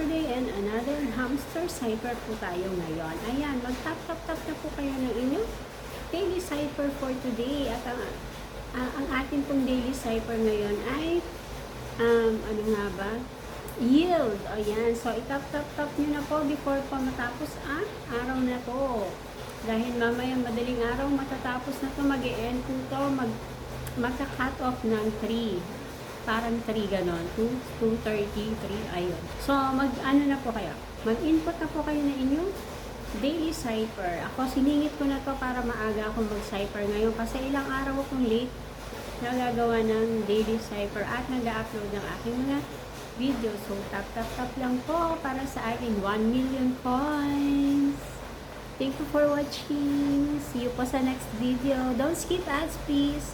yesterday and another hamster cipher po tayo ngayon. Ayan, mag-tap-tap-tap na po kayo ng inyong daily cipher for today. At ang atin pong daily cipher ngayon ay, ano nga ba? Yield. Ayan, so itap-tap-tap nyo na po before pa matapos ang araw na to. Dahil mamaya madaling araw matatapos na to, mag-e-end po to, magka-cut off ng 3. Parang 3 ganon, 2:30, 3, ayun. So, ano na po kayo? Mag-input na po kayo na inyong daily cipher. Ako, siningit ko na to para maaga akong mag-cipher ngayon kasi ilang araw akong late nagagawa ng daily cipher at nag-upload ng aking mga video. So, tap lang po para sa ating 1 million coins. Thank you for watching. See you po sa next video. Don't skip ads, please.